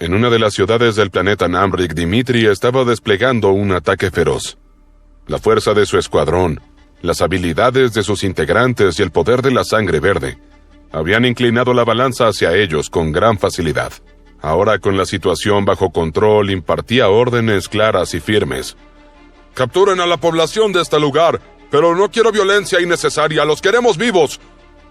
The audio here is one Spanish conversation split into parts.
En una de las ciudades del planeta Namric, Dimitri estaba desplegando un ataque feroz. La fuerza de su escuadrón, las habilidades de sus integrantes y el poder de la sangre verde habían inclinado la balanza hacia ellos con gran facilidad. Ahora, con la situación bajo control, impartía órdenes claras y firmes. «Capturen a la población de este lugar, pero no quiero violencia innecesaria, los queremos vivos.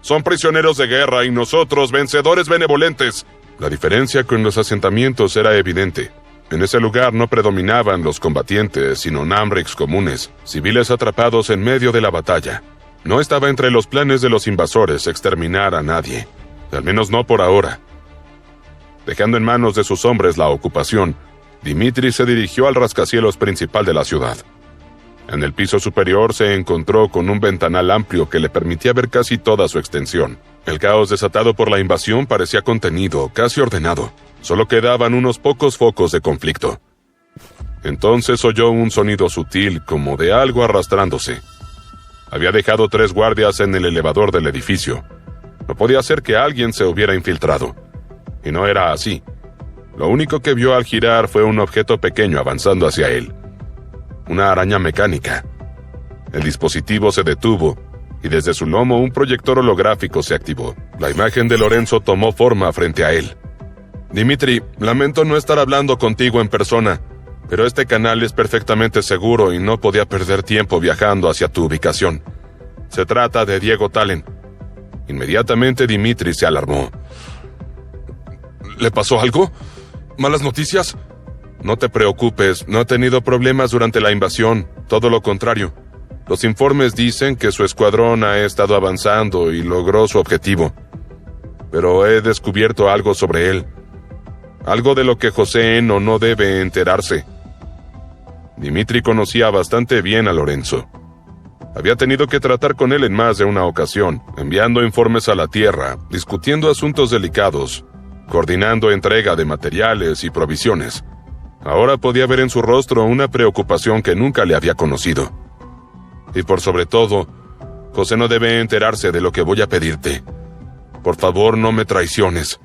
Son prisioneros de guerra y nosotros, vencedores benevolentes». La diferencia con los asentamientos era evidente. En ese lugar no predominaban los combatientes, sino Namrics comunes, civiles atrapados en medio de la batalla. No estaba entre los planes de los invasores exterminar a nadie, al menos no por ahora. Dejando en manos de sus hombres la ocupación, Dimitri se dirigió al rascacielos principal de la ciudad. En el piso superior se encontró con un ventanal amplio que le permitía ver casi toda su extensión. El caos desatado por la invasión parecía contenido, casi ordenado. Solo quedaban unos pocos focos de conflicto. Entonces oyó un sonido sutil, como de algo arrastrándose. Había dejado 3 guardias en el elevador del edificio. No podía ser que alguien se hubiera infiltrado. Y no era así. Lo único que vio al girar fue un objeto pequeño avanzando hacia él. Una araña mecánica. El dispositivo se detuvo, y desde su lomo un proyector holográfico se activó. La imagen de Lorenzo tomó forma frente a él. «Dimitri, lamento no estar hablando contigo en persona, pero este canal es perfectamente seguro y no podía perder tiempo viajando hacia tu ubicación. Se trata de Diego Talen». Inmediatamente Dimitri se alarmó. «¿Le pasó algo? ¿Malas noticias?» «No te preocupes, no ha tenido problemas durante la invasión, todo lo contrario. Los informes dicen que su escuadrón ha estado avanzando y logró su objetivo. Pero he descubierto algo sobre él. Algo de lo que José Eno no debe enterarse». Dimitri conocía bastante bien a Lorenzo. Había tenido que tratar con él en más de una ocasión, enviando informes a la Tierra, discutiendo asuntos delicados, coordinando entrega de materiales y provisiones. Ahora podía ver en su rostro una preocupación que nunca le había conocido. «Y por sobre todo, José no debe enterarse de lo que voy a pedirte. Por favor, no me traiciones».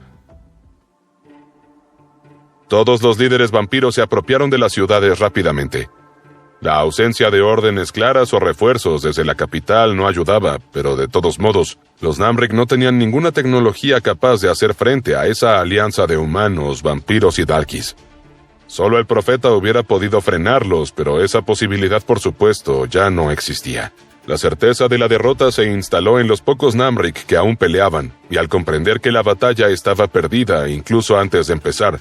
Todos los líderes vampiros se apropiaron de las ciudades rápidamente. La ausencia de órdenes claras o refuerzos desde la capital no ayudaba, pero de todos modos, los Namric no tenían ninguna tecnología capaz de hacer frente a esa alianza de humanos, vampiros y Dalkis. Solo el profeta hubiera podido frenarlos, pero esa posibilidad, por supuesto, ya no existía. La certeza de la derrota se instaló en los pocos Namric que aún peleaban, y al comprender que la batalla estaba perdida incluso antes de empezar,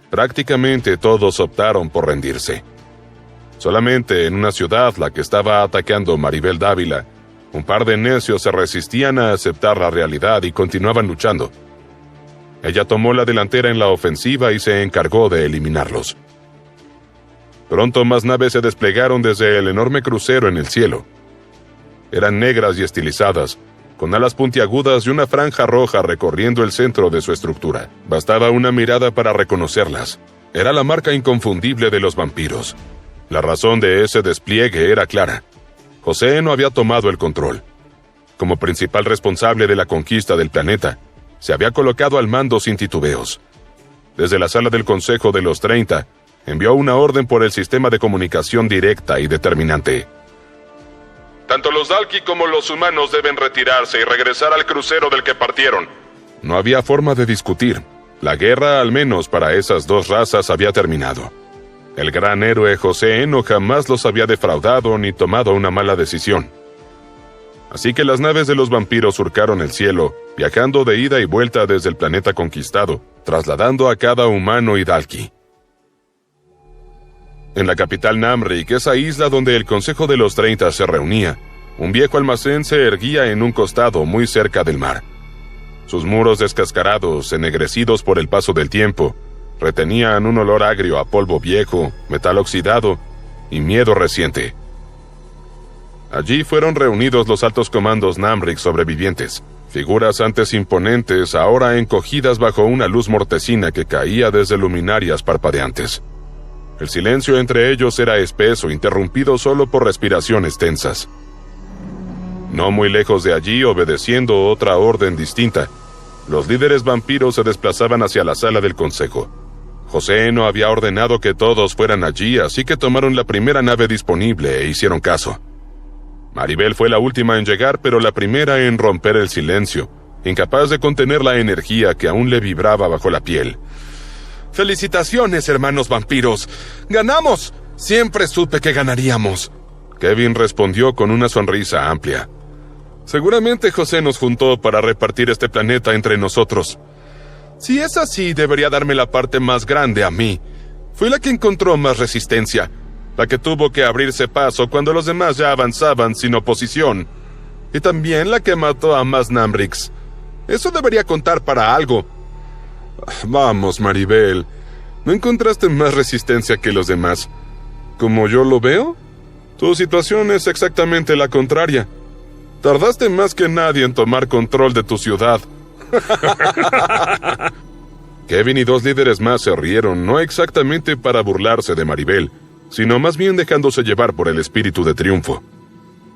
prácticamente todos optaron por rendirse. Solamente en una ciudad, la que estaba atacando Maribel Dávila, un par de necios se resistían a aceptar la realidad y continuaban luchando. Ella tomó la delantera en la ofensiva y se encargó de eliminarlos. Pronto más naves se desplegaron desde el enorme crucero en el cielo. Eran negras y estilizadas, con alas puntiagudas y una franja roja recorriendo el centro de su estructura. Bastaba una mirada para reconocerlas. Era la marca inconfundible de los vampiros. La razón de ese despliegue era clara. José Eno había tomado el control. Como principal responsable de la conquista del planeta, se había colocado al mando sin titubeos. Desde la sala del Consejo de los 30, envió una orden por el sistema de comunicación directa y determinante. «Tanto los Dalki como los humanos deben retirarse y regresar al crucero del que partieron». No había forma de discutir. La guerra, al menos para esas dos razas, había terminado. El gran héroe José Eno jamás los había defraudado ni tomado una mala decisión. Así que las naves de los vampiros surcaron el cielo, viajando de ida y vuelta desde el planeta conquistado, trasladando a cada humano y Dalki. En la capital Namric, esa isla donde el Consejo de los 30 se reunía, un viejo almacén se erguía en un costado muy cerca del mar. Sus muros descascarados, ennegrecidos por el paso del tiempo, retenían un olor agrio a polvo viejo, metal oxidado y miedo reciente. Allí fueron reunidos los altos comandos Namric sobrevivientes, figuras antes imponentes, ahora encogidas bajo una luz mortecina que caía desde luminarias parpadeantes. El silencio entre ellos era espeso, interrumpido solo por respiraciones tensas. No muy lejos de allí, obedeciendo otra orden distinta, los líderes vampiros se desplazaban hacia la sala del consejo. José no había ordenado que todos fueran allí, así que tomaron la primera nave disponible e hicieron caso. Maribel fue la última en llegar, pero la primera en romper el silencio, incapaz de contener la energía que aún le vibraba bajo la piel. ¡Felicitaciones, hermanos vampiros! ¡Ganamos! Siempre supe que ganaríamos. Kevin respondió con una sonrisa amplia. Seguramente José nos juntó para repartir este planeta entre nosotros. Si es así, debería darme la parte más grande a mí. Fui la que encontró más resistencia, la que tuvo que abrirse paso cuando los demás ya avanzaban sin oposición. Y también la que mató a más Namrix. Eso debería contar para algo. Vamos, Maribel. ¿No encontraste más resistencia que los demás? ¿Como yo lo veo? Tu situación es exactamente la contraria. Tardaste más que nadie en tomar control de tu ciudad. Kevin y 2 líderes más se rieron, no exactamente para burlarse de Maribel, sino más bien dejándose llevar por el espíritu de triunfo.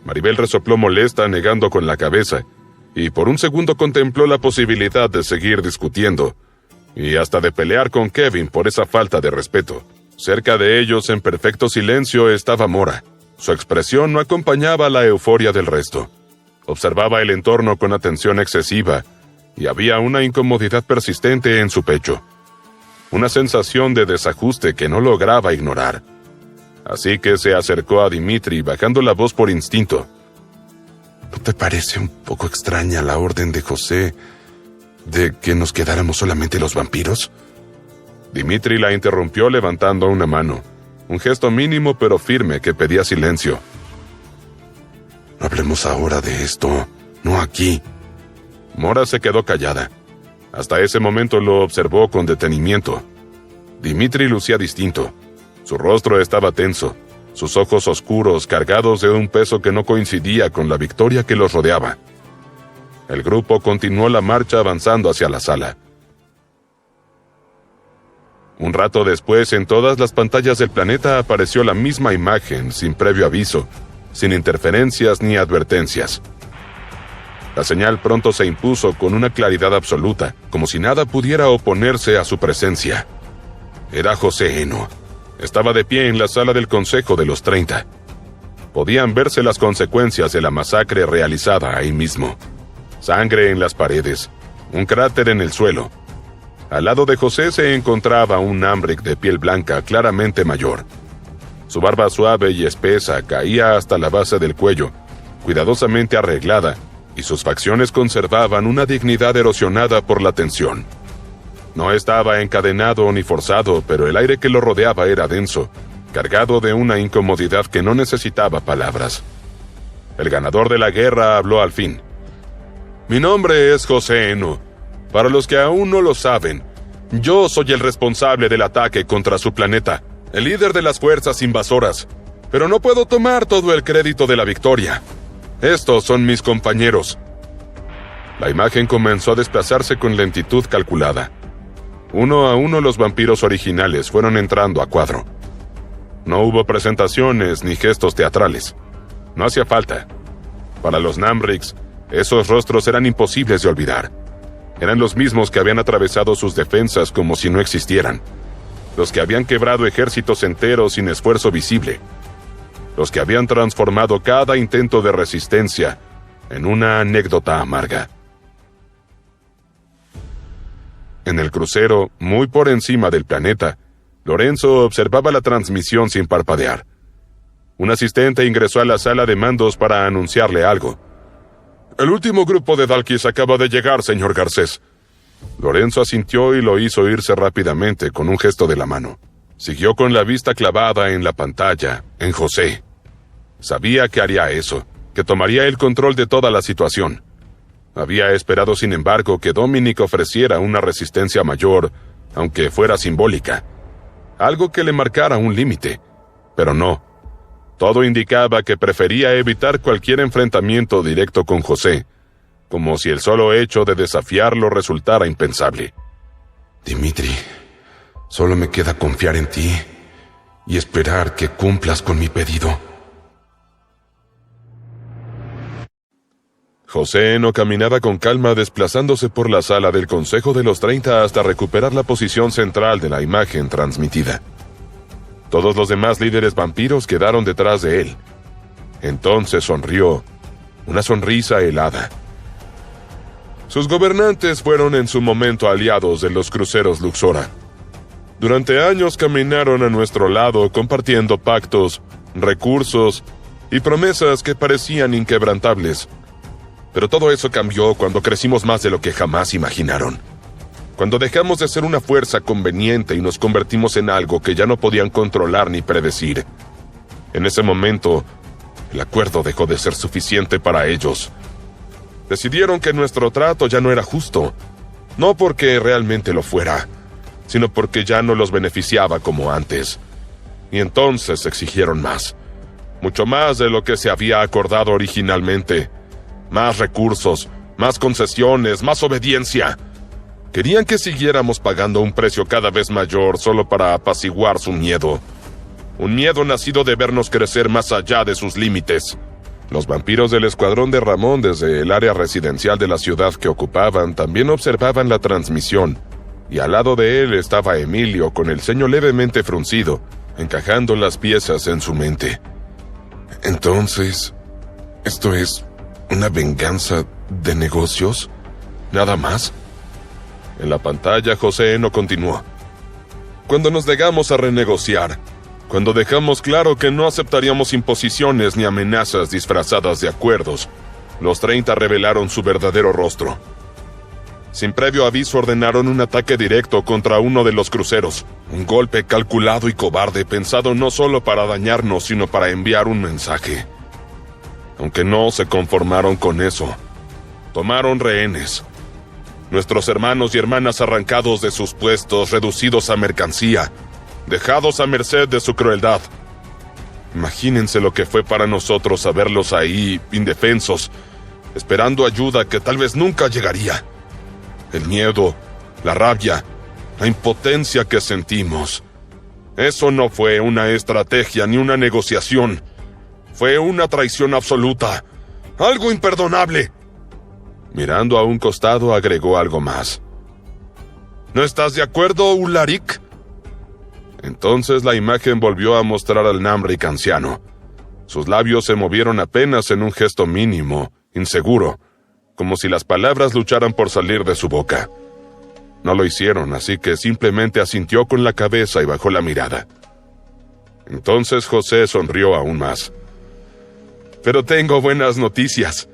Maribel resopló molesta, negando con la cabeza, y por un segundo contempló la posibilidad de seguir discutiendo, y hasta de pelear con Kevin por esa falta de respeto. Cerca de ellos, en perfecto silencio, estaba Mora. Su expresión no acompañaba la euforia del resto. Observaba el entorno con atención excesiva, y había una incomodidad persistente en su pecho. Una sensación de desajuste que no lograba ignorar. Así que se acercó a Dimitri, bajando la voz por instinto. ¿No te parece un poco extraña la orden de José de que nos quedáramos solamente los vampiros? Dimitri la interrumpió levantando una mano, un gesto mínimo pero firme que pedía silencio. No hablemos ahora de esto, no aquí. Mora se quedó callada. Hasta ese momento lo observó con detenimiento. Dimitri lucía distinto. Su rostro estaba tenso, sus ojos oscuros cargados de un peso que no coincidía con la victoria que los rodeaba. El grupo continuó la marcha avanzando hacia la sala. Un rato después, en todas las pantallas del planeta apareció la misma imagen, sin previo aviso, sin interferencias ni advertencias. La señal pronto se impuso con una claridad absoluta, como si nada pudiera oponerse a su presencia. Era José Eno. Estaba de pie en la sala del Consejo de los 30. Podían verse las consecuencias de la masacre realizada ahí mismo. Sangre en las paredes, un cráter en el suelo. Al lado de José se encontraba un Namric de piel blanca claramente mayor. Su barba suave y espesa caía hasta la base del cuello, cuidadosamente arreglada, y sus facciones conservaban una dignidad erosionada por la tensión. No estaba encadenado ni forzado, pero el aire que lo rodeaba era denso, cargado de una incomodidad que no necesitaba palabras. El ganador de la guerra habló al fin. Mi nombre es José Eno. Para los que aún no lo saben, yo soy el responsable del ataque contra su planeta, el líder de las fuerzas invasoras, pero no puedo tomar todo el crédito de la victoria. Estos son mis compañeros. La imagen comenzó a desplazarse con lentitud calculada. Uno a uno los vampiros originales fueron entrando a cuadro. No hubo presentaciones ni gestos teatrales. No hacía falta. Para los Namrics, esos rostros eran imposibles de olvidar. Eran los mismos que habían atravesado sus defensas como si no existieran. Los que habían quebrado ejércitos enteros sin esfuerzo visible. Los que habían transformado cada intento de resistencia en una anécdota amarga. En el crucero, muy por encima del planeta, Lorenzo observaba la transmisión sin parpadear. Un asistente ingresó a la sala de mandos para anunciarle algo. El último grupo de Dalkis acaba de llegar, señor Garcés. Lorenzo asintió y lo hizo irse rápidamente con un gesto de la mano. Siguió con la vista clavada en la pantalla, en José. Sabía que haría eso, que tomaría el control de toda la situación. Había esperado, sin embargo, que Dominic ofreciera una resistencia mayor, aunque fuera simbólica. Algo que le marcara un límite. Pero no. Todo indicaba que prefería evitar cualquier enfrentamiento directo con José, como si el solo hecho de desafiarlo resultara impensable. Dimitri, solo me queda confiar en ti y esperar que cumplas con mi pedido. José Eno caminaba con calma desplazándose por la sala del Consejo de los 30 hasta recuperar la posición central de la imagen transmitida. Todos los demás líderes vampiros quedaron detrás de él. Entonces sonrió, una sonrisa helada. Sus gobernantes fueron en su momento aliados de los cruceros Luxora. Durante años caminaron a nuestro lado compartiendo pactos, recursos y promesas que parecían inquebrantables. Pero todo eso cambió cuando crecimos más de lo que jamás imaginaron. Cuando dejamos de ser una fuerza conveniente y nos convertimos en algo que ya no podían controlar ni predecir. En ese momento, el acuerdo dejó de ser suficiente para ellos. Decidieron que nuestro trato ya no era justo, no porque realmente lo fuera, sino porque ya no los beneficiaba como antes. Y entonces exigieron más, mucho más de lo que se había acordado originalmente. Más recursos, más concesiones, más obediencia. Querían que siguiéramos pagando un precio cada vez mayor solo para apaciguar su miedo. Un miedo nacido de vernos crecer más allá de sus límites. Los vampiros del escuadrón de Ramón desde el área residencial de la ciudad que ocupaban también observaban la transmisión, y al lado de él estaba Emilio con el ceño levemente fruncido, encajando las piezas en su mente. Entonces, ¿esto es una venganza de negocios? ¿Nada más? En la pantalla, José Eno continuó. Cuando nos negamos a renegociar, cuando dejamos claro que no aceptaríamos imposiciones ni amenazas disfrazadas de acuerdos, los 30 revelaron su verdadero rostro. Sin previo aviso ordenaron un ataque directo contra uno de los cruceros, un golpe calculado y cobarde pensado no solo para dañarnos, sino para enviar un mensaje. Aunque no se conformaron con eso, tomaron rehenes. Nuestros hermanos y hermanas arrancados de sus puestos, reducidos a mercancía, dejados a merced de su crueldad. Imagínense lo que fue para nosotros saberlos ahí, indefensos, esperando ayuda que tal vez nunca llegaría. El miedo, la rabia, la impotencia que sentimos. Eso no fue una estrategia ni una negociación. Fue una traición absoluta. Algo imperdonable. Mirando a un costado, agregó algo más. ¿No estás de acuerdo, Ularik? Entonces la imagen volvió a mostrar al Namrik anciano. Sus labios se movieron apenas en un gesto mínimo, inseguro, como si las palabras lucharan por salir de su boca. No lo hicieron, así que simplemente asintió con la cabeza y bajó la mirada. Entonces José sonrió aún más. Pero tengo buenas noticias.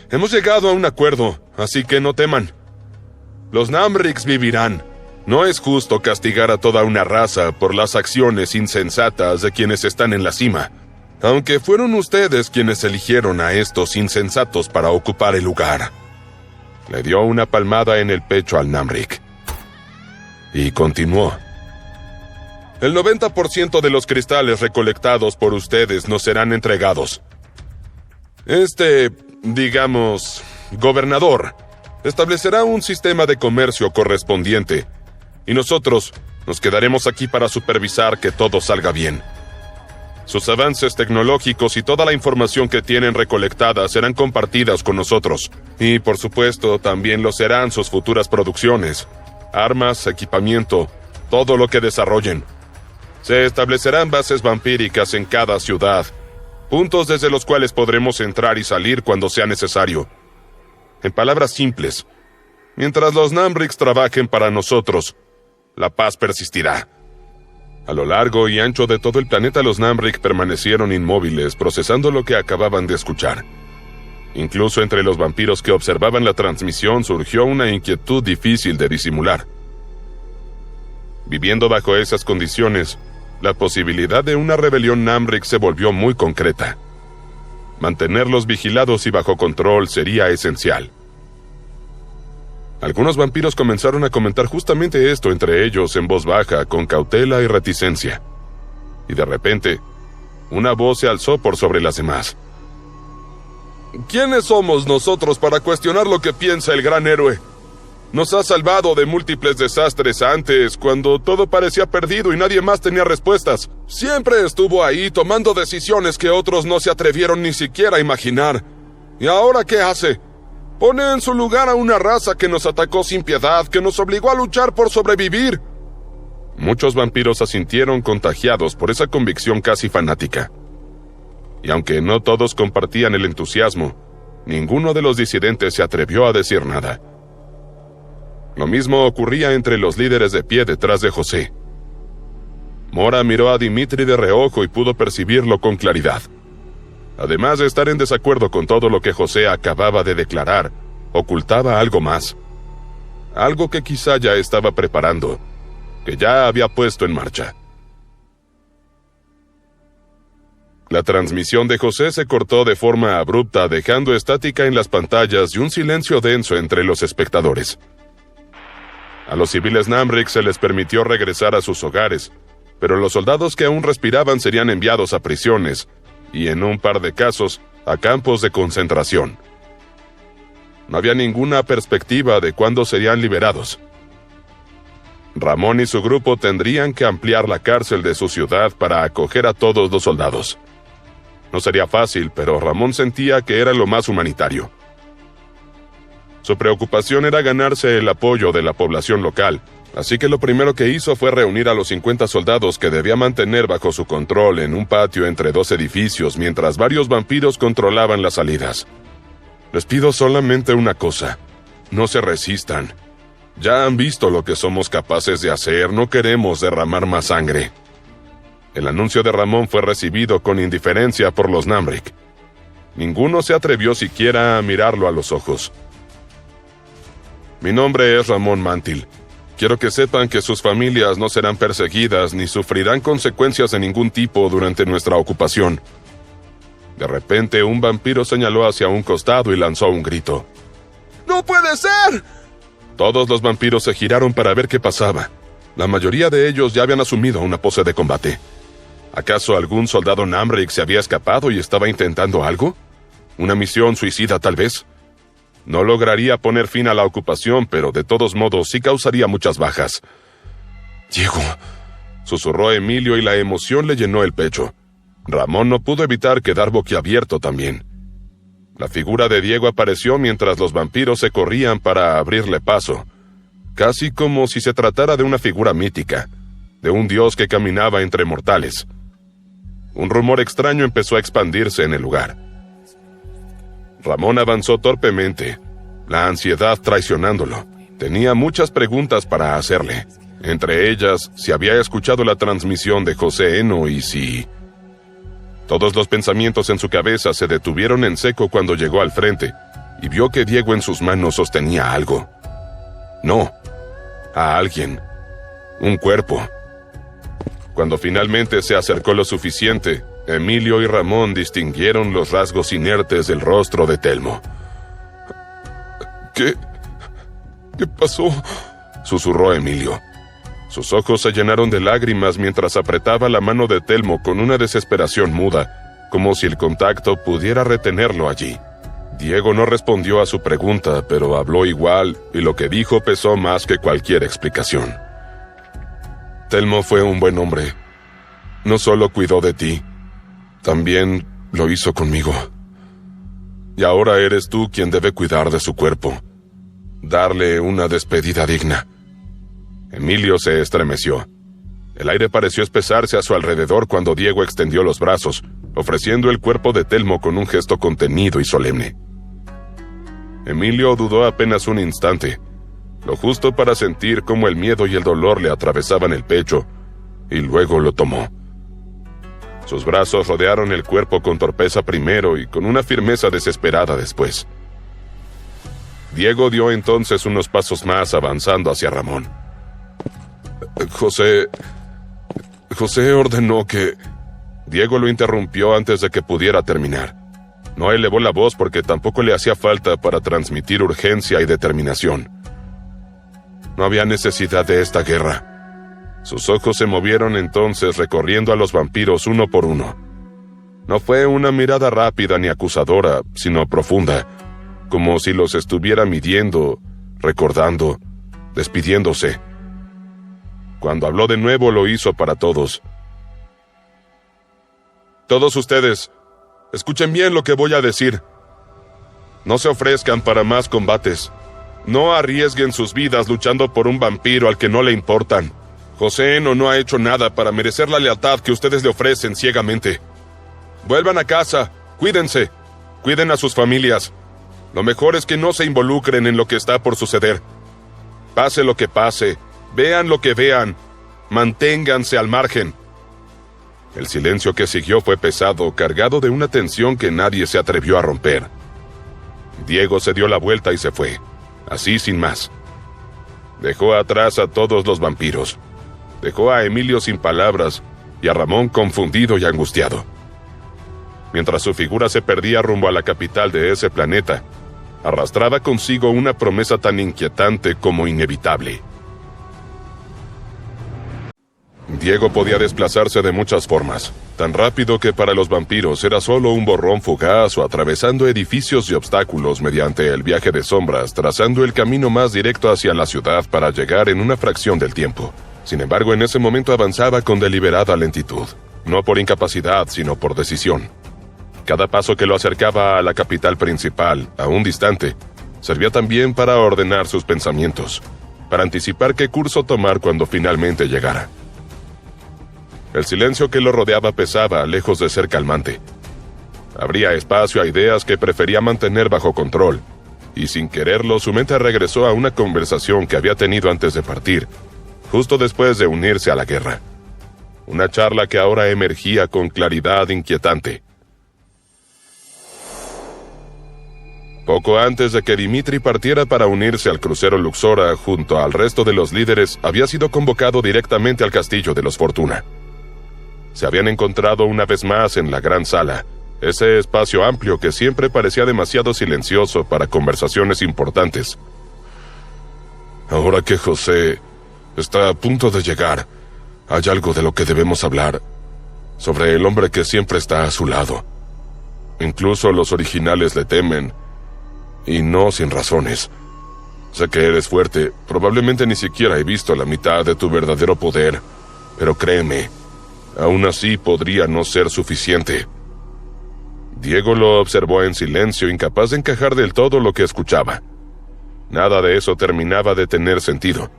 Hemos llegado a un acuerdo, así que no teman. Los Namriks vivirán. No es justo castigar a toda una raza por las acciones insensatas de quienes están en la cima, aunque fueron ustedes quienes eligieron a estos insensatos para ocupar el lugar. Le dio una palmada en el pecho al Namrik. Y continuó. El 90% de los cristales recolectados por ustedes nos serán entregados. Digamos, gobernador, establecerá un sistema de comercio correspondiente, y nosotros nos quedaremos aquí para supervisar que todo salga bien. Sus avances tecnológicos y toda la información que tienen recolectada serán compartidas con nosotros, y por supuesto también lo serán sus futuras producciones, armas, equipamiento, todo lo que desarrollen. Se establecerán bases vampíricas en cada ciudad, puntos desde los cuales podremos entrar y salir cuando sea necesario. En palabras simples, mientras los Namriks trabajen para nosotros, la paz persistirá. A lo largo y ancho de todo el planeta, los Namrik permanecieron inmóviles, procesando lo que acababan de escuchar. Incluso entre los vampiros que observaban la transmisión surgió una inquietud difícil de disimular. Viviendo bajo esas condiciones, la posibilidad de una rebelión Namrik se volvió muy concreta. Mantenerlos vigilados y bajo control sería esencial. Algunos vampiros comenzaron a comentar justamente esto entre ellos en voz baja, con cautela y reticencia. Y de repente, una voz se alzó por sobre las demás. ¿Quiénes somos nosotros para cuestionar lo que piensa el gran héroe? Nos ha salvado de múltiples desastres antes, cuando todo parecía perdido y nadie más tenía respuestas. Siempre estuvo ahí tomando decisiones que otros no se atrevieron ni siquiera a imaginar. ¿Y ahora qué hace? Pone en su lugar a una raza que nos atacó sin piedad, que nos obligó a luchar por sobrevivir. Muchos vampiros asintieron contagiados por esa convicción casi fanática. Y aunque no todos compartían el entusiasmo, ninguno de los disidentes se atrevió a decir nada. Lo mismo ocurría entre los líderes de pie detrás de José. Mora miró a Dimitri de reojo y pudo percibirlo con claridad. Además de estar en desacuerdo con todo lo que José acababa de declarar, ocultaba algo más. Algo que quizá ya estaba preparando, que ya había puesto en marcha. La transmisión de José se cortó de forma abrupta, dejando estática en las pantallas y un silencio denso entre los espectadores. A los civiles Namric se les permitió regresar a sus hogares, pero los soldados que aún respiraban serían enviados a prisiones, y en un par de casos, a campos de concentración. No había ninguna perspectiva de cuándo serían liberados. Ramón y su grupo tendrían que ampliar la cárcel de su ciudad para acoger a todos los soldados. No sería fácil, pero Ramón sentía que era lo más humanitario. Su preocupación era ganarse el apoyo de la población local, así que lo primero que hizo fue reunir a los 50 soldados que debía mantener bajo su control en un patio entre dos edificios mientras varios vampiros controlaban las salidas. Les pido solamente una cosa: no se resistan. Ya han visto lo que somos capaces de hacer, no queremos derramar más sangre. El anuncio de Ramón fue recibido con indiferencia por los Namric. Ninguno se atrevió siquiera a mirarlo a los ojos. Mi nombre es Ramón Mantil. Quiero que sepan que sus familias no serán perseguidas ni sufrirán consecuencias de ningún tipo durante nuestra ocupación. De repente, un vampiro señaló hacia un costado y lanzó un grito. ¡No puede ser! Todos los vampiros se giraron para ver qué pasaba. La mayoría de ellos ya habían asumido una pose de combate. ¿Acaso algún soldado Namric se había escapado y estaba intentando algo? ¿Una misión suicida, tal vez? No lograría poner fin a la ocupación, pero de todos modos sí causaría muchas bajas. «Diego», susurró Emilio y la emoción le llenó el pecho. Ramón no pudo evitar quedar boquiabierto también. La figura de Diego apareció mientras los vampiros se corrían para abrirle paso, casi como si se tratara de una figura mítica, de un dios que caminaba entre mortales. Un rumor extraño empezó a expandirse en el lugar. Ramón avanzó torpemente, la ansiedad traicionándolo. Tenía muchas preguntas para hacerle, entre ellas si había escuchado la transmisión de José Eno y si... Todos los pensamientos en su cabeza se detuvieron en seco cuando llegó al frente y vio que Diego en sus manos sostenía algo. No, a alguien. Un cuerpo. Cuando finalmente se acercó lo suficiente, Emilio y Ramón distinguieron los rasgos inertes del rostro de Telmo. ¿Qué pasó?», susurró Emilio. Sus ojos se llenaron de lágrimas mientras apretaba la mano de Telmo con una desesperación muda, como si el contacto pudiera retenerlo allí. Diego no respondió a su pregunta, pero habló igual, y lo que dijo pesó más que cualquier explicación. «Telmo fue un buen hombre. No solo cuidó de ti, también lo hizo conmigo. Y ahora eres tú quien debe cuidar de su cuerpo, darle una despedida digna». Emilio se estremeció. El aire pareció espesarse a su alrededor cuando Diego extendió los brazos, ofreciendo el cuerpo de Telmo con un gesto contenido y solemne. Emilio dudó apenas un instante, lo justo para sentir cómo el miedo y el dolor le atravesaban el pecho, y luego lo tomó. Sus brazos rodearon el cuerpo con torpeza primero y con una firmeza desesperada después. Diego dio entonces unos pasos más avanzando hacia Ramón. José ordenó que... Diego lo interrumpió antes de que pudiera terminar. No elevó la voz porque tampoco le hacía falta para transmitir urgencia y determinación. No había necesidad de esta guerra. Sus ojos se movieron entonces recorriendo a los vampiros uno por uno. No fue una mirada rápida ni acusadora, sino profunda, como si los estuviera midiendo, recordando, despidiéndose. Cuando habló de nuevo lo hizo para todos. «Todos ustedes, escuchen bien lo que voy a decir. No se ofrezcan para más combates. No arriesguen sus vidas luchando por un vampiro al que no le importan. José Eno no ha hecho nada para merecer la lealtad que ustedes le ofrecen ciegamente. Vuelvan a casa, cuídense, cuiden a sus familias. Lo mejor es que no se involucren en lo que está por suceder. Pase lo que pase, vean lo que vean, manténganse al margen. El silencio que siguió fue pesado, cargado de una tensión que nadie se atrevió a romper. Diego se dio la vuelta y se fue, así sin más. Dejó atrás a todos los vampiros. Dejó a Emilio sin palabras y a Ramón confundido y angustiado. Mientras su figura se perdía rumbo a la capital de ese planeta, arrastraba consigo una promesa tan inquietante como inevitable. Diego podía desplazarse de muchas formas, tan rápido que para los vampiros era solo un borrón fugaz o atravesando edificios y obstáculos mediante el viaje de sombras, trazando el camino más directo hacia la ciudad para llegar en una fracción del tiempo. Sin embargo, en ese momento avanzaba con deliberada lentitud, no por incapacidad, sino por decisión. Cada paso que lo acercaba a la capital principal, aún distante, servía también para ordenar sus pensamientos, para anticipar qué curso tomar cuando finalmente llegara. El silencio que lo rodeaba pesaba, lejos de ser calmante. Abría espacio a ideas que prefería mantener bajo control, y sin quererlo su mente regresó a una conversación que había tenido antes de partir, justo después de unirse a la guerra. Una charla que ahora emergía con claridad inquietante. Poco antes de que Dimitri partiera para unirse al crucero Luxora junto al resto de los líderes, había sido convocado directamente al castillo de los Fortuna. Se habían encontrado una vez más en la gran sala, ese espacio amplio que siempre parecía demasiado silencioso para conversaciones importantes. Ahora que José está a punto de llegar, hay algo de lo que debemos hablar, sobre el hombre que siempre está a su lado. Incluso los originales le temen, y no sin razones. Sé que eres fuerte, probablemente ni siquiera he visto la mitad de tu verdadero poder, pero créeme, aún así podría no ser suficiente. Diego lo observó en silencio, incapaz de encajar del todo lo que escuchaba. Nada de eso terminaba de tener sentido.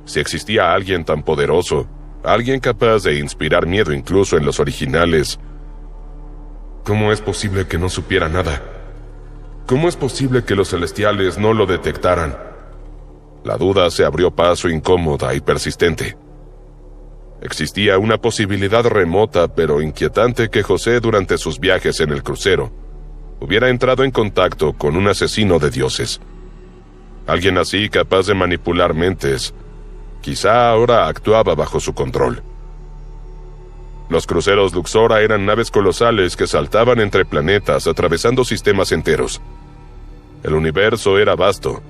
Si existía alguien tan poderoso, alguien capaz de inspirar miedo incluso en los originales, ¿cómo es posible que no supiera nada? ¿Cómo es posible que los celestiales no lo detectaran? La duda se abrió paso incómoda y persistente. Existía una posibilidad remota pero inquietante que José, durante sus viajes en el crucero, hubiera entrado en contacto con un asesino de dioses. Alguien así capaz de manipular mentes, quizá ahora actuaba bajo su control. Los cruceros Luxora eran naves colosales que saltaban entre planetas, atravesando sistemas enteros. El universo era vasto,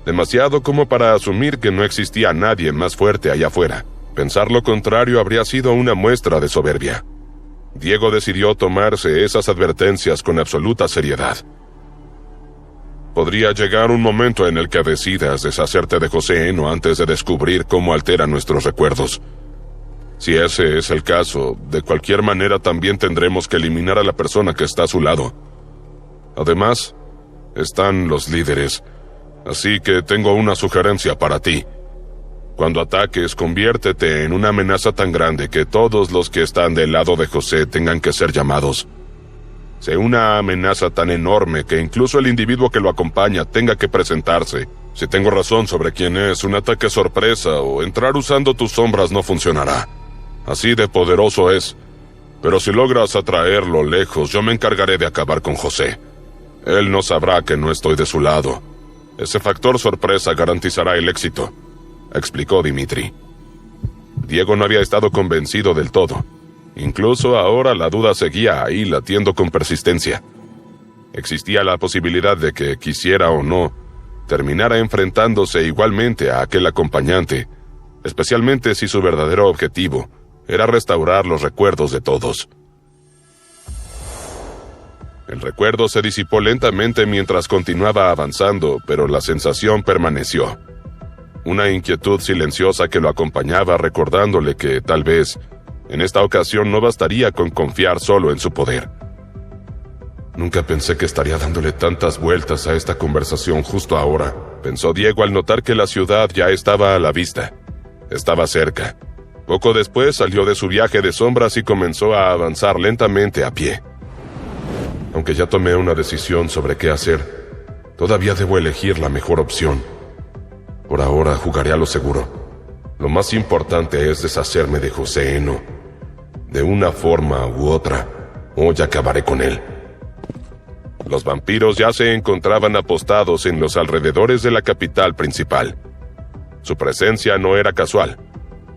demasiado como para asumir que no existía nadie más fuerte allá afuera. Pensar lo contrario habría sido una muestra de soberbia. Diego decidió tomarse esas advertencias con absoluta seriedad. Podría llegar un momento en el que decidas deshacerte de José Eno antes de descubrir cómo altera nuestros recuerdos. Si ese es el caso, de cualquier manera también tendremos que eliminar a la persona que está a su lado. Además, están los líderes, así que tengo una sugerencia para ti. Cuando ataques, conviértete en una amenaza tan grande que todos los que están del lado de José tengan que ser llamados. Sé una amenaza tan enorme que incluso el individuo que lo acompaña tenga que presentarse. Si tengo razón sobre quién es, un ataque sorpresa o entrar usando tus sombras no funcionará. Así de poderoso es. Pero si logras atraerlo lejos, yo me encargaré de acabar con José. Él no sabrá que no estoy de su lado. Ese factor sorpresa garantizará el éxito, explicó Dimitri. Diego no había estado convencido del todo. Incluso ahora la duda seguía ahí latiendo con persistencia. Existía la posibilidad de que, quisiera o no, terminara enfrentándose igualmente a aquel acompañante, especialmente si su verdadero objetivo era restaurar los recuerdos de todos. El recuerdo se disipó lentamente mientras continuaba avanzando, pero la sensación permaneció. Una inquietud silenciosa que lo acompañaba, recordándole que, tal vez, en esta ocasión no bastaría con confiar solo en su poder. Nunca pensé que estaría dándole tantas vueltas a esta conversación justo ahora, pensó Diego al notar que la ciudad ya estaba a la vista. Estaba cerca. Poco después salió de su viaje de sombras y comenzó a avanzar lentamente a pie. Aunque ya tomé una decisión sobre qué hacer, todavía debo elegir la mejor opción. Por ahora jugaré a lo seguro. Lo más importante es deshacerme de José Eno. De una forma u otra, hoy acabaré con él. Los vampiros ya se encontraban apostados en los alrededores de la capital principal. Su presencia no era casual.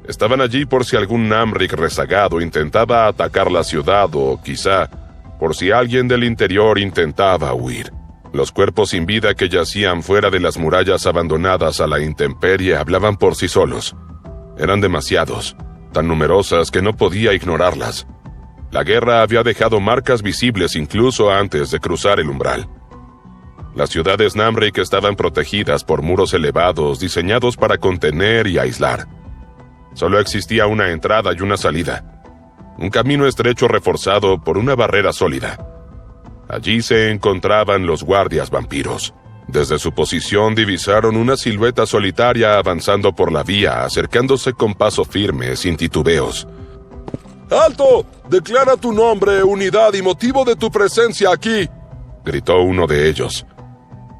Estaban allí por si algún Namric rezagado intentaba atacar la ciudad o, quizá, por si alguien del interior intentaba huir. Los cuerpos sin vida que yacían fuera de las murallas abandonadas a la intemperie hablaban por sí solos. Eran demasiados, tan numerosas que no podía ignorarlas. La guerra había dejado marcas visibles incluso antes de cruzar el umbral. Las ciudades Namric estaban protegidas por muros elevados diseñados para contener y aislar. Solo existía una entrada y una salida. Un camino estrecho reforzado por una barrera sólida. Allí se encontraban los guardias vampiros. Desde su posición divisaron una silueta solitaria avanzando por la vía, acercándose con paso firme, sin titubeos. ¡Alto! ¡Declara tu nombre, unidad y motivo de tu presencia aquí!, gritó uno de ellos.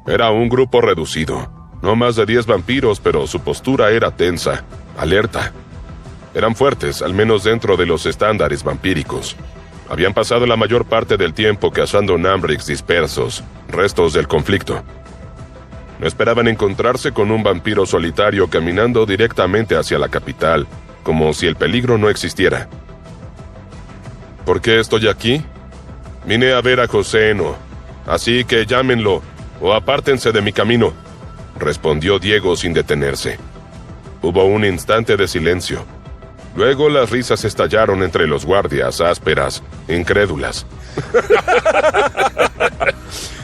Era un grupo reducido, no más de 10 vampiros, pero su postura era tensa, alerta. Eran fuertes, al menos dentro de los estándares vampíricos. Habían pasado la mayor parte del tiempo cazando Namrics dispersos, restos del conflicto. No esperaban encontrarse con un vampiro solitario caminando directamente hacia la capital, como si el peligro no existiera. ¿Por qué estoy aquí? Vine a ver a José Eno, así que llámenlo, o apártense de mi camino, respondió Diego sin detenerse. Hubo un instante de silencio. Luego las risas estallaron entre los guardias, ásperas, incrédulas.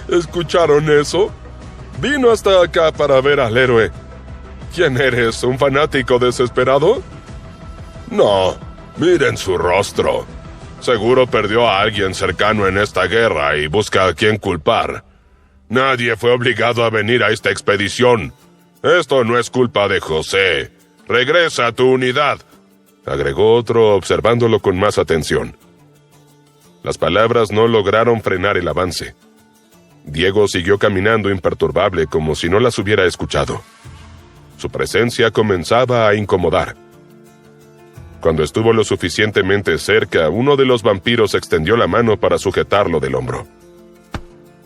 ¿Escucharon eso? Vino hasta acá para ver al héroe. ¿Quién eres, un fanático desesperado? No, miren su rostro. Seguro perdió a alguien cercano en esta guerra y busca a quien culpar. Nadie fue obligado a venir a esta expedición. Esto no es culpa de José. Regresa a tu unidad, agregó otro observándolo con más atención. Las palabras no lograron frenar el avance. Diego siguió caminando imperturbable como si no las hubiera escuchado. Su presencia comenzaba a incomodar. Cuando estuvo lo suficientemente cerca, uno de los vampiros extendió la mano para sujetarlo del hombro.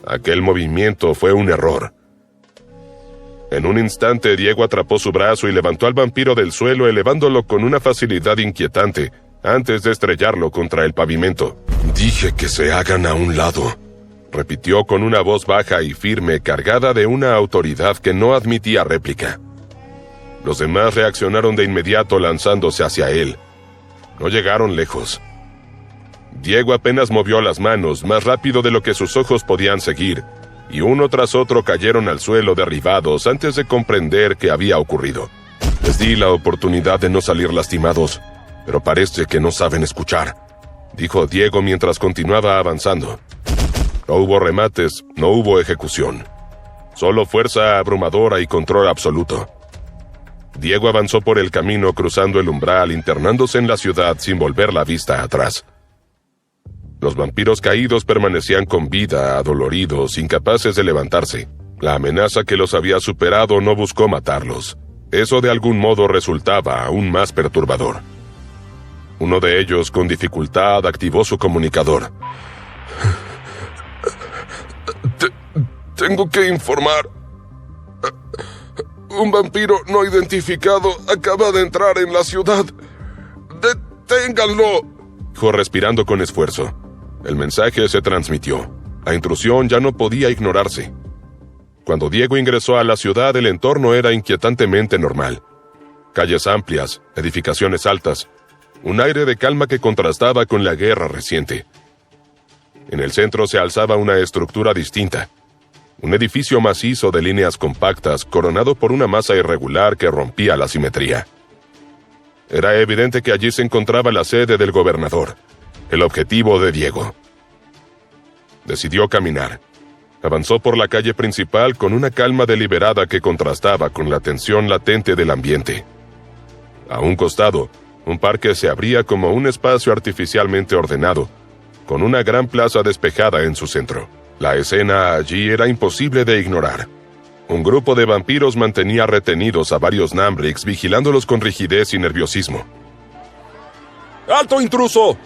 Aquel movimiento fue un error. En un instante, Diego atrapó su brazo y levantó al vampiro del suelo, elevándolo con una facilidad inquietante, antes de estrellarlo contra el pavimento. «Dije que se hagan a un lado», repitió con una voz baja y firme, cargada de una autoridad que no admitía réplica. Los demás reaccionaron de inmediato lanzándose hacia él. No llegaron lejos. Diego apenas movió las manos, más rápido de lo que sus ojos podían seguir, y uno tras otro cayeron al suelo derribados antes de comprender qué había ocurrido. Les di la oportunidad de no salir lastimados, pero parece que no saben escuchar, dijo Diego mientras continuaba avanzando. No hubo remates, no hubo ejecución. Solo fuerza abrumadora y control absoluto. Diego avanzó por el camino cruzando el umbral, internándose en la ciudad sin volver la vista atrás. Los vampiros caídos permanecían con vida, adoloridos, incapaces de levantarse. La amenaza que los había superado no buscó matarlos. Eso de algún modo resultaba aún más perturbador. Uno de ellos, con dificultad, activó su comunicador. Tengo que informar. Un vampiro no identificado acaba de entrar en la ciudad. ¡Deténganlo!, dijo respirando con esfuerzo. El mensaje se transmitió. La intrusión ya no podía ignorarse. Cuando Diego ingresó a la ciudad, el entorno era inquietantemente normal. Calles amplias, edificaciones altas, un aire de calma que contrastaba con la guerra reciente. En el centro se alzaba una estructura distinta. Un edificio macizo de líneas compactas, coronado por una masa irregular que rompía la simetría. Era evidente que allí se encontraba la sede del gobernador, el objetivo de Diego. Decidió caminar. Avanzó por la calle principal con una calma deliberada que contrastaba con la tensión latente del ambiente. A un costado, un parque se abría como un espacio artificialmente ordenado, con una gran plaza despejada en su centro. La escena allí era imposible de ignorar. Un grupo de vampiros mantenía retenidos a varios Namriks, vigilándolos con rigidez y nerviosismo. ¡Alto, intruso!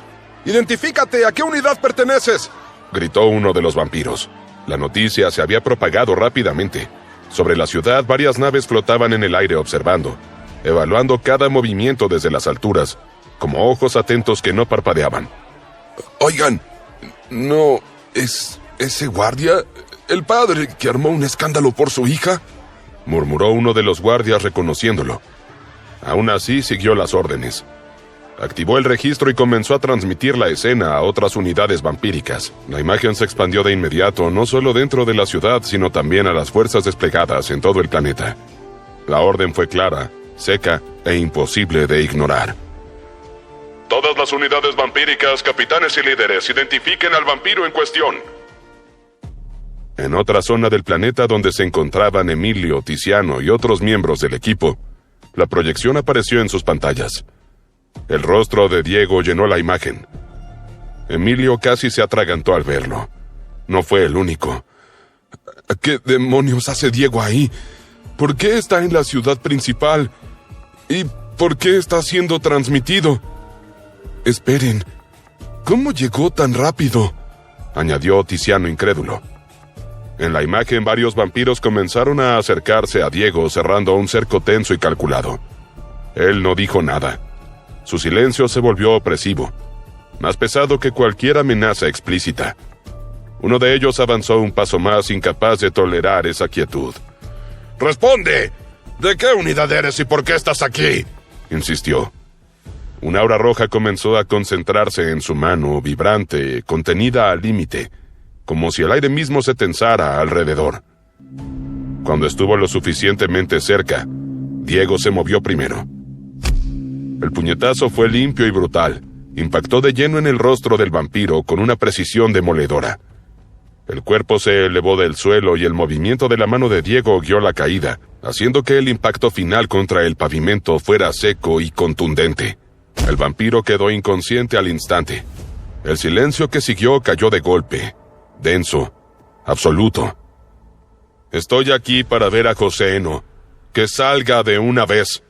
¡Identifícate! ¿A qué unidad perteneces?, gritó uno de los vampiros. La noticia se había propagado rápidamente. Sobre la ciudad, varias naves flotaban en el aire observando, evaluando cada movimiento desde las alturas, como ojos atentos que no parpadeaban. Oigan, ¿no es ese guardia el padre que armó un escándalo por su hija?, murmuró uno de los guardias reconociéndolo. Aún así, siguió las órdenes. Activó el registro y comenzó a transmitir la escena a otras unidades vampíricas. La imagen se expandió de inmediato, no solo dentro de la ciudad, sino también a las fuerzas desplegadas en todo el planeta. La orden fue clara, seca e imposible de ignorar. Todas las unidades vampíricas, capitanes y líderes, identifiquen al vampiro en cuestión. En otra zona del planeta donde se encontraban Emilio, Tiziano y otros miembros del equipo, la proyección apareció en sus pantallas. El rostro de Diego llenó la imagen. Emilio casi se atragantó al verlo. No fue el único. ¿Qué demonios hace Diego ahí? ¿Por qué está en la ciudad principal? ¿Y por qué está siendo transmitido? Esperen, ¿cómo llegó tan rápido?, añadió Tiziano incrédulo. En la imagen, varios vampiros comenzaron a acercarse a Diego, cerrando un cerco tenso y calculado. Él no dijo nada. Su silencio se volvió opresivo, más pesado que cualquier amenaza explícita. Uno de ellos avanzó un paso más, incapaz de tolerar esa quietud. ¡Responde! ¿De qué unidad eres y por qué estás aquí?, insistió. Una aura roja comenzó a concentrarse en su mano, vibrante, contenida al límite, como si el aire mismo se tensara alrededor. Cuando estuvo lo suficientemente cerca, Diego se movió primero. El puñetazo fue limpio y brutal. Impactó de lleno en el rostro del vampiro con una precisión demoledora. El cuerpo se elevó del suelo y el movimiento de la mano de Diego guió la caída, haciendo que el impacto final contra el pavimento fuera seco y contundente. El vampiro quedó inconsciente al instante. El silencio que siguió cayó de golpe, denso, absoluto. «Estoy aquí para ver a José Eno. Que salga de una vez»,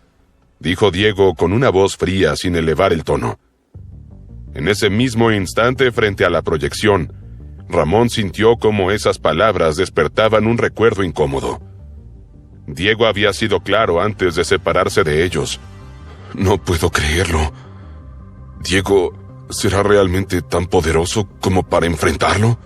dijo Diego con una voz fría sin elevar el tono. En ese mismo instante, frente a la proyección, Ramón sintió como esas palabras despertaban un recuerdo incómodo. Diego había sido claro antes de separarse de ellos. No puedo creerlo. ¿Diego será realmente tan poderoso como para enfrentarlo?